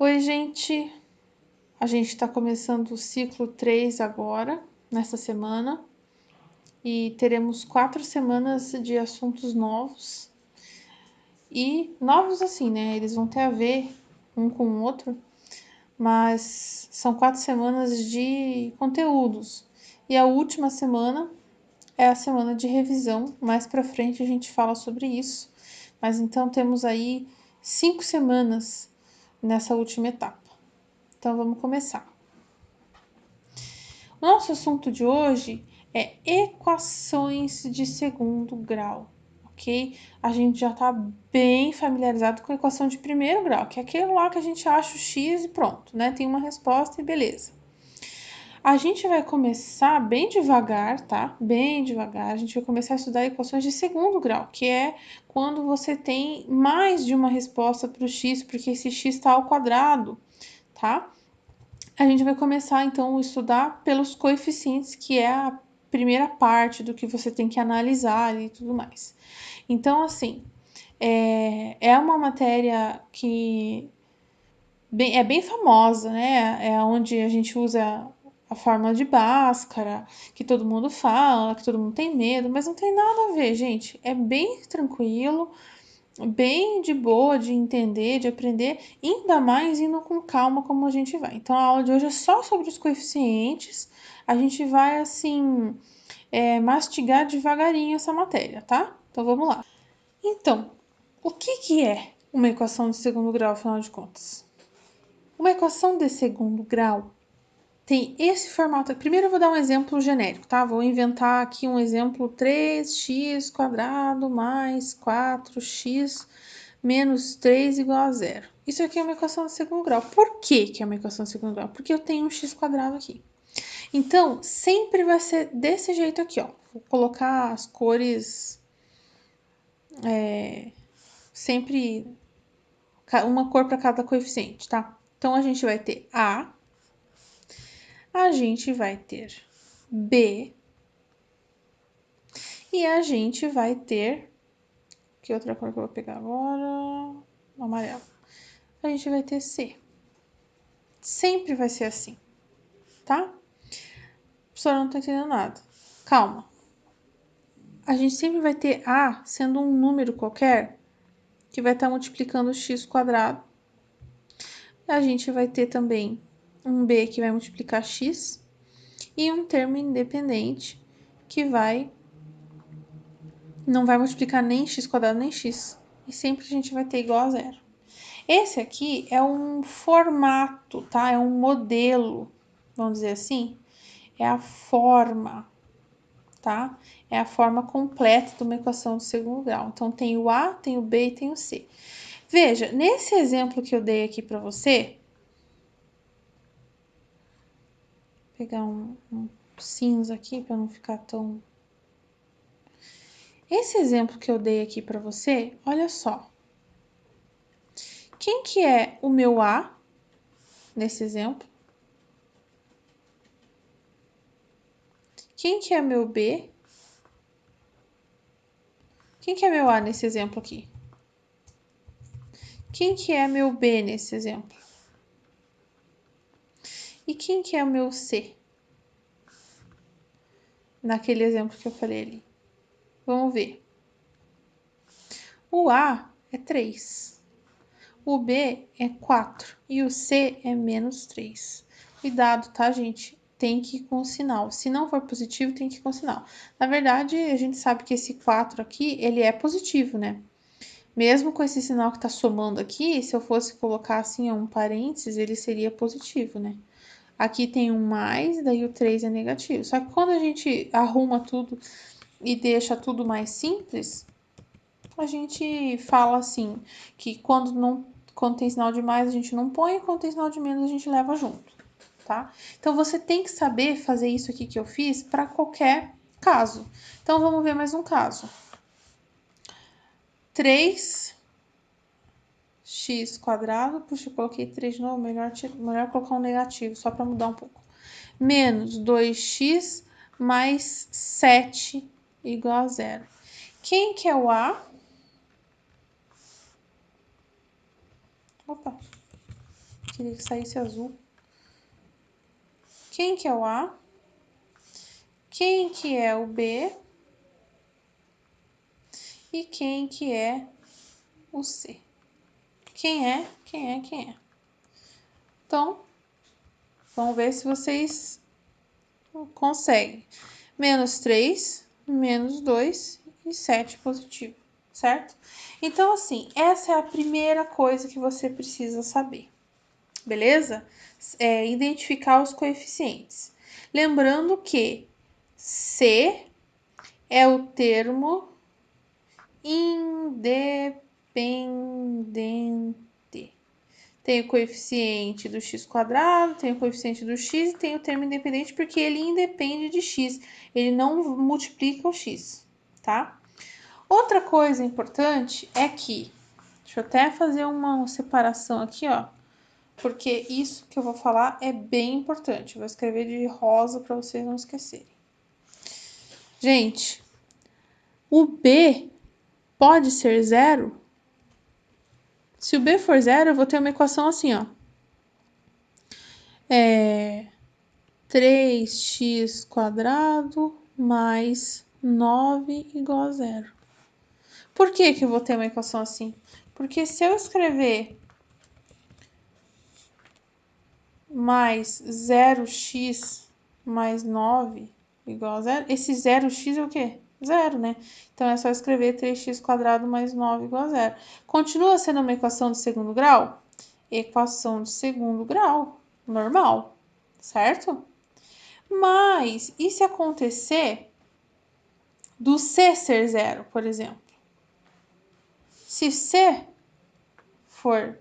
Oi, gente! A gente está começando o ciclo 3 agora, nessa semana, e teremos 4 semanas de assuntos novos. E novos assim, né? Eles vão ter a ver um com o outro, mas são 4 semanas de conteúdos. E a última semana é a semana de revisão. Mais para frente a gente fala sobre isso. Mas então temos aí 5 semanas nessa última etapa. Então vamos começar. Nosso assunto de hoje é equações de segundo grau, ok? A gente já está bem familiarizado com a equação de primeiro grau, que é aquele lá que a gente acha o x e pronto, né? Tem uma resposta e beleza. A gente vai começar bem devagar, tá? Bem devagar. A gente vai começar a estudar equações de segundo grau, que é quando você tem mais de uma resposta para o x, porque esse x está ao quadrado, tá? A gente vai começar então a estudar pelos coeficientes, que é a primeira parte do que você tem que analisar e tudo mais. Então, assim, é uma matéria que é bem famosa, né? É onde a gente usa a fórmula de Bhaskara, que todo mundo fala, que todo mundo tem medo, mas não tem nada a ver, gente. É bem tranquilo, bem de boa de entender, de aprender, ainda mais indo com calma como a gente vai. Então a aula de hoje é só sobre os coeficientes. A gente vai assim mastigar devagarinho essa matéria, tá? Então vamos lá. Então, o que é uma equação de segundo grau, afinal de contas? Uma equação de segundo grau tem esse formato. Primeiro eu vou dar um exemplo genérico, tá? Vou inventar aqui um exemplo 3x² mais 4x menos 3 igual a zero. Isso aqui é uma equação de segundo grau. Por que é uma equação de segundo grau? Porque eu tenho um x² aqui. Então, sempre vai ser desse jeito aqui, ó. Vou colocar as cores sempre uma cor para cada coeficiente, tá? Então, a gente vai ter a gente vai ter B e a gente vai ter... Que outra cor que eu vou pegar agora? Amarelo. A gente vai ter C. Sempre vai ser assim, tá? A pessoa não tá entendendo nada. Calma. A gente sempre vai ter A sendo um número qualquer que vai estar multiplicando x². A gente vai ter também um B que vai multiplicar x e um termo independente que não vai multiplicar nem x² nem x. E sempre a gente vai ter igual a zero. Esse aqui é um formato, tá? É um modelo, vamos dizer assim. É a forma, tá? É a forma completa de uma equação de segundo grau. Então, tem o A, tem o B e tem o C. Veja, nesse exemplo que eu dei aqui para você, vou pegar um cinza aqui para não ficar tão... Esse exemplo que eu dei aqui para você, olha só. Quem que é o meu A nesse exemplo? Quem que é meu B? Quem que é meu A nesse exemplo aqui? Quem que é meu B nesse exemplo? E quem que é o meu C? Naquele exemplo que eu falei ali. Vamos ver. O A é 3. O B é 4 e o C é menos 3. Cuidado, tá, gente? Tem que ir com sinal. Se não for positivo, tem que ir com sinal. Na verdade, a gente sabe que esse 4 aqui, ele é positivo, né? Mesmo com esse sinal que tá somando aqui, se eu fosse colocar assim um parênteses, ele seria positivo, né? Aqui tem um mais, daí o 3 é negativo. Só que quando a gente arruma tudo e deixa tudo mais simples, a gente fala assim, que quando tem sinal de mais a gente não põe, e quando tem sinal de menos a gente leva junto, tá? Então você tem que saber fazer isso aqui que eu fiz para qualquer caso. Então vamos ver mais um caso. 3x², puxa, eu coloquei 3 de novo, melhor colocar um negativo, só para mudar um pouco. Menos 2x mais 7 igual a zero. Quem que é o A? Opa. Queria que saísse azul. Quem que é o A? Quem que é o B? E quem que é o C? Quem é? Então, vamos ver se vocês conseguem. Menos 3, menos 2 e 7 positivo, certo? Então, assim, essa é a primeira coisa que você precisa saber, beleza? Identificar os coeficientes. Lembrando que C é o termo independente. Tem o coeficiente do x quadrado, tem o coeficiente do x e tem o termo independente porque ele independe de x. Ele não multiplica o x, tá? Outra coisa importante é que, deixa eu até fazer uma separação aqui, ó, porque isso que eu vou falar é bem importante. Eu vou escrever de rosa para vocês não esquecerem. Gente, o B pode ser zero? Se o B for zero, eu vou ter uma equação assim, ó. 3x quadrado mais 9 igual a zero. Por que que eu vou ter uma equação assim? Porque se eu escrever mais 0x mais 9 igual a zero, esse 0x é o quê? Zero, né? Então, é só escrever 3x quadrado mais 9 igual a zero. Continua sendo uma equação de segundo grau? Equação de segundo grau, normal, certo? Mas, e se acontecer do C ser zero, por exemplo? Se C for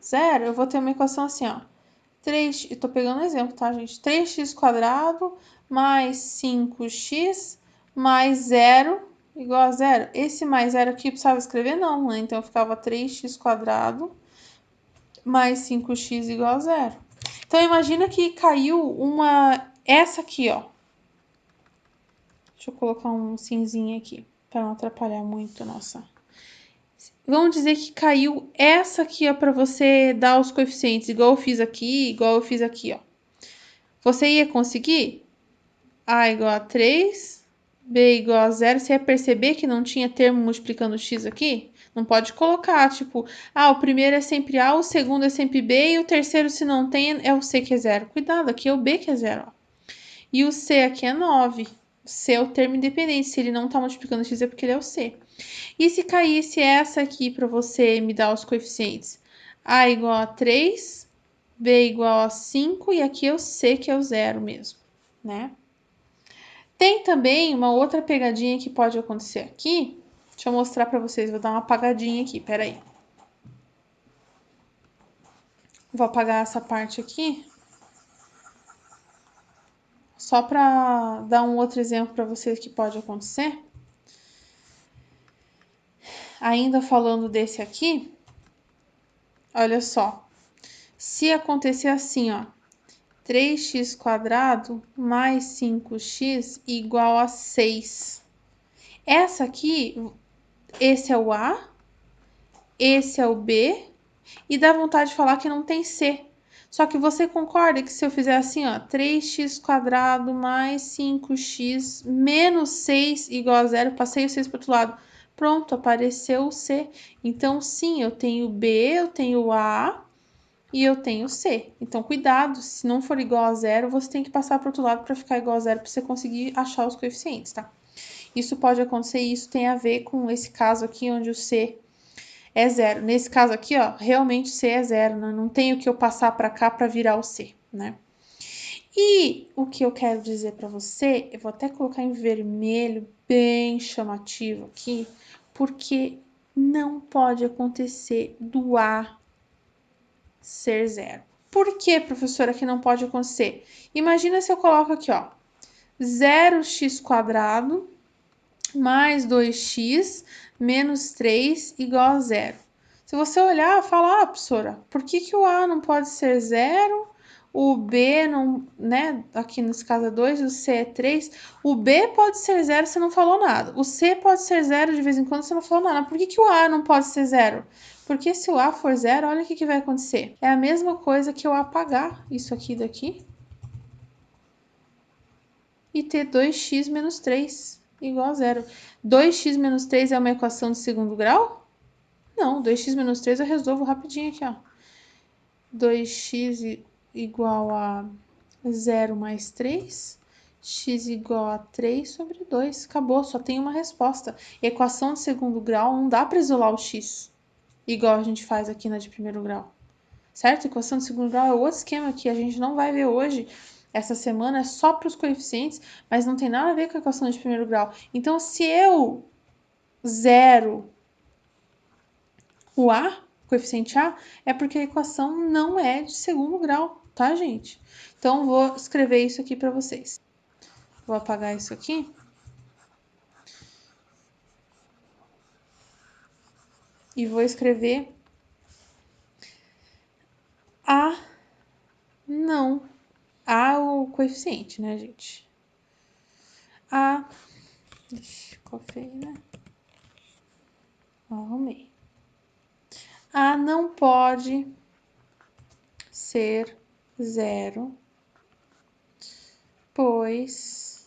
zero, eu vou ter uma equação assim, ó. 3, eu tô pegando um exemplo, tá, gente? 3x quadrado mais 5x mais 0 igual a zero. Esse mais zero aqui precisava escrever não, né? Então, ficava 3x quadrado mais 5x igual a zero. Então, imagina que caiu essa aqui, ó. Deixa eu colocar um cinzinho aqui, para não atrapalhar muito, nossa. Vamos dizer que caiu essa aqui, ó, para você dar os coeficientes, igual eu fiz aqui, igual eu fiz aqui, ó. Você ia conseguir? A igual a 3, B igual a 0. Você ia perceber que não tinha termo multiplicando x aqui? Não pode colocar, tipo, o primeiro é sempre A, o segundo é sempre B e o terceiro, se não tem, é o C que é 0. Cuidado, aqui é o B que é 0, ó. E o C aqui é 9. O C é o termo independente. Se ele não tá multiplicando x é porque ele é o C. E se caísse essa aqui para você me dar os coeficientes? A igual a 3, B igual a 5 e aqui é o C que é o 0 mesmo, né? Tem também uma outra pegadinha que pode acontecer aqui. Deixa eu mostrar para vocês. Vou dar uma apagadinha aqui, peraí. Vou apagar essa parte aqui. Só para dar um outro exemplo para vocês que pode acontecer. Ainda falando desse aqui, olha só. Se acontecer assim, ó, 3x quadrado mais 5x igual a 6. Essa aqui, esse é o A, esse é o B, e dá vontade de falar que não tem C. Só que você concorda que se eu fizer assim, ó, 3x quadrado mais 5x menos 6 igual a 0, passei o 6 para o outro lado. Pronto, apareceu o C. Então, sim, eu tenho B, eu tenho A e eu tenho C. Então, cuidado, se não for igual a 0, você tem que passar para o outro lado para ficar igual a 0 para você conseguir achar os coeficientes, tá? Isso pode acontecer e isso tem a ver com esse caso aqui, onde o C é 0. Nesse caso aqui, ó, realmente C é 0, né? Não tenho que eu passar para cá para virar o C, né? E o que eu quero dizer para você, eu vou até colocar em vermelho, bem chamativo aqui, porque não pode acontecer do A ser 0. Por que, professora, que não pode acontecer? Imagina se eu coloco aqui, ó, 0x quadrado mais 2x menos 3 igual a 0. Se você olhar, fala, professora, por que, que o A não pode ser 0? O B não, né? Aqui nesse caso é 2, o C é 3. O B pode ser 0, você não falou nada. O C pode ser 0 de vez em quando, você não falou nada. Por que, que o A não pode ser 0? Porque se o A for zero, olha o que vai acontecer. É a mesma coisa que eu apagar isso aqui daqui e ter 2x menos 3 igual a zero. 2x menos 3 é uma equação de segundo grau? Não, 2x menos 3 eu resolvo rapidinho aqui, ó. 2x igual a 0 mais 3, x igual a 3 sobre 2. Acabou, só tem uma resposta. Equação de segundo grau, não dá para isolar o x, igual a gente faz aqui na de primeiro grau. Certo? Equação de segundo grau é outro esquema que a gente não vai ver hoje. Essa semana é só para os coeficientes, mas não tem nada a ver com a equação de primeiro grau. Então, se eu zero o A, coeficiente A, é porque a equação não é de segundo grau, tá, gente? Então, vou escrever isso aqui para vocês. Vou apagar isso aqui. E vou escrever A, não. A é o coeficiente, né, gente? A, ficou feio, né? Arrumei. A não pode ser zero, pois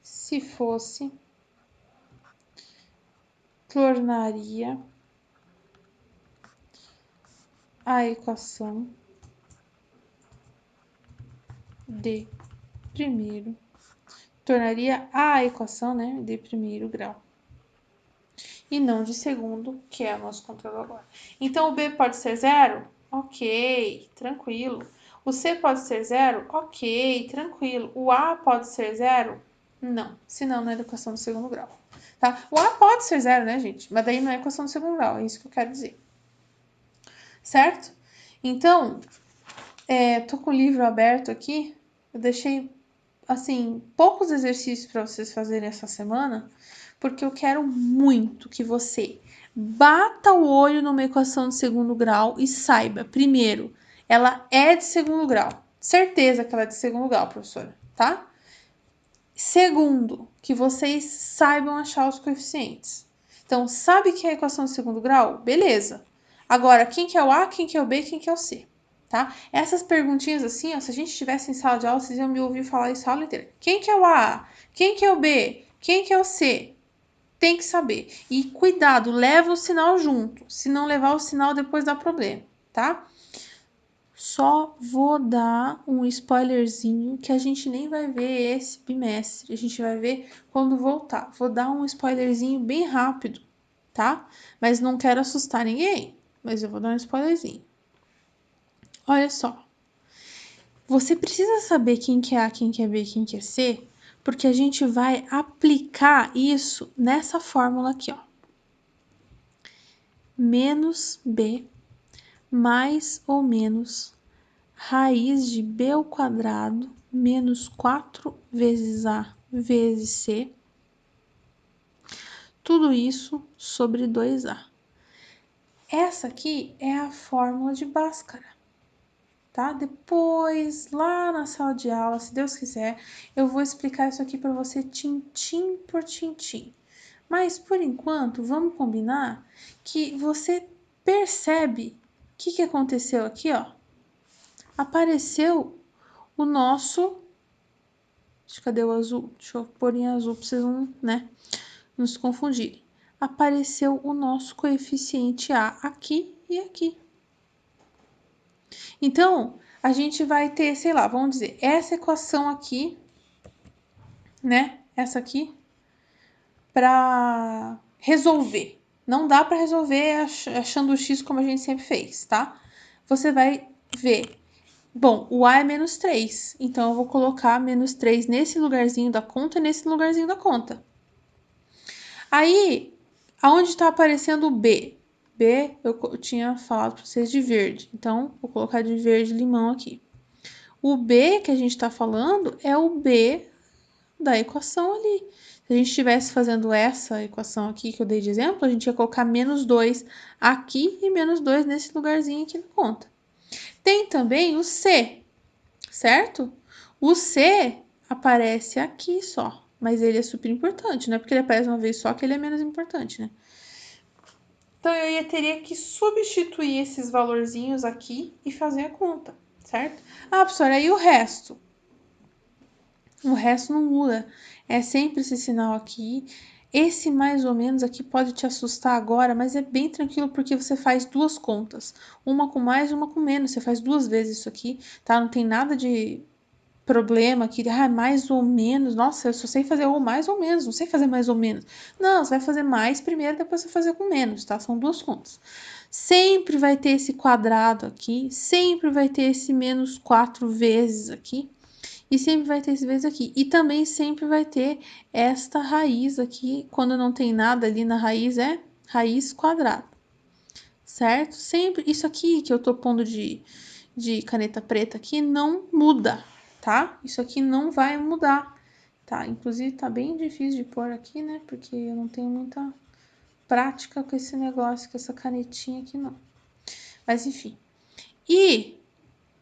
se fosse, tornaria a equação de primeiro, tornaria a equação, né, de primeiro grau. E não de segundo, que é o nosso controle agora. Então, o B pode ser zero? Ok, tranquilo. O C pode ser zero? Ok, tranquilo. O A pode ser zero? Não, senão não é equação do segundo grau. Tá? O A pode ser zero, né, gente? Mas daí não é equação do segundo grau, é isso que eu quero dizer. Certo? Então, tô com o livro aberto aqui. Eu deixei, assim, poucos exercícios para vocês fazerem essa semana, porque eu quero muito que você bata o olho numa equação de segundo grau e saiba, primeiro, ela é de segundo grau. Certeza que ela é de segundo grau, professora, tá? Segundo, que vocês saibam achar os coeficientes. Então, sabe que é a equação de segundo grau? Beleza. Agora, quem que é o A, quem que é o B, quem que é o C? Tá? Essas perguntinhas assim, ó, se a gente estivesse em sala de aula, vocês iam me ouvir falar isso a aula inteira. Quem que é o A? Quem que é o B? Quem que é o C? Tem que saber. E cuidado, leva o sinal junto. Se não levar o sinal, depois dá problema, tá? Só vou dar um spoilerzinho que a gente nem vai ver esse bimestre. A gente vai ver quando voltar. Vou dar um spoilerzinho bem rápido, tá? Mas não quero assustar ninguém. Mas eu vou dar um spoilerzinho. Olha só. Você precisa saber quem que é A, quem que é B, quem que é C, porque a gente vai aplicar isso nessa fórmula aqui, ó. Menos B mais ou menos raiz de B ao quadrado menos 4 vezes A vezes C, tudo isso sobre 2A. Essa aqui é a fórmula de Bhaskara, tá? Depois, lá na sala de aula, se Deus quiser, eu vou explicar isso aqui para você tintim por tintim. Mas, por enquanto, vamos combinar que você percebe o que aconteceu aqui, ó. Apareceu o nosso... Cadê o azul? Deixa eu pôr em azul para vocês não se confundirem. Apareceu o nosso coeficiente A aqui e aqui. Então, a gente vai ter, sei lá, vamos dizer, essa equação aqui, né? Essa aqui, para resolver. Não dá para resolver achando o x como a gente sempre fez, tá? Você vai ver. Bom, o A é menos 3, então eu vou colocar menos 3 nesse lugarzinho da conta e nesse lugarzinho da conta. Aí, aonde está aparecendo o B? B, eu tinha falado para vocês de verde, então vou colocar de verde limão aqui. O B que a gente está falando é o B da equação ali. Se a gente estivesse fazendo essa equação aqui que eu dei de exemplo, a gente ia colocar menos 2 aqui e menos 2 nesse lugarzinho aqui na conta. Tem também o C, certo? O C aparece aqui só, mas ele é super importante, não é porque ele aparece uma vez só que ele é menos importante, né? Então, teria que substituir esses valorzinhos aqui e fazer a conta, certo? Ah, professora, aí o resto? O resto não muda. É sempre esse sinal aqui. Esse mais ou menos aqui pode te assustar agora, mas é bem tranquilo porque você faz duas contas. Uma com mais e uma com menos. Você faz duas vezes isso aqui, tá? Não tem nada de problema aqui, mais ou menos. Nossa, eu só sei fazer ou mais ou menos, não sei fazer mais ou menos. Não, você vai fazer mais primeiro, depois você vai fazer com menos, tá? São duas contas. Sempre vai ter esse quadrado aqui, sempre vai ter esse menos 4 vezes aqui. E sempre vai ter esse vezes aqui. E também sempre vai ter esta raiz aqui. Quando não tem nada ali na raiz, é raiz quadrada. Certo? Sempre. Isso aqui que eu tô pondo de caneta preta aqui não muda, tá? Isso aqui não vai mudar, tá? Inclusive tá bem difícil de pôr aqui, né? Porque eu não tenho muita prática com esse negócio, com essa canetinha aqui, não. Mas enfim. E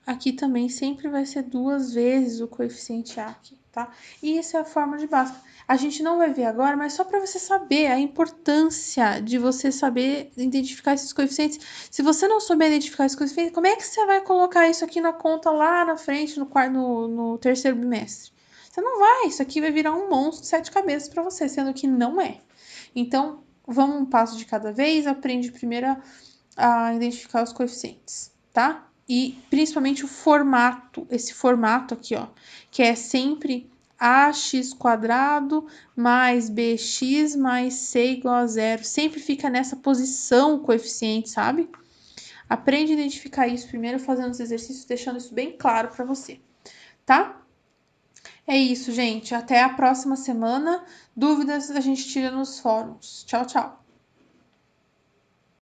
aqui também sempre vai ser duas vezes o coeficiente A aqui, tá? E essa é a forma de Bhaskara. A gente não vai ver agora, mas só para você saber a importância de você saber identificar esses coeficientes. Se você não souber identificar esses coeficientes, como é que você vai colocar isso aqui na conta lá na frente, no terceiro bimestre? Você não vai, isso aqui vai virar um monstro de 7 cabeças para você, sendo que não é. Então, vamos um passo de cada vez, aprende primeiro a identificar os coeficientes, tá? E principalmente o formato, esse formato aqui, ó, que é sempre ax quadrado mais bx mais c igual a zero. Sempre fica nessa posição o coeficiente, sabe? Aprende a identificar isso primeiro fazendo os exercícios, deixando isso bem claro para você, tá? É isso, gente. Até a próxima semana. Dúvidas a gente tira nos fóruns. Tchau, tchau.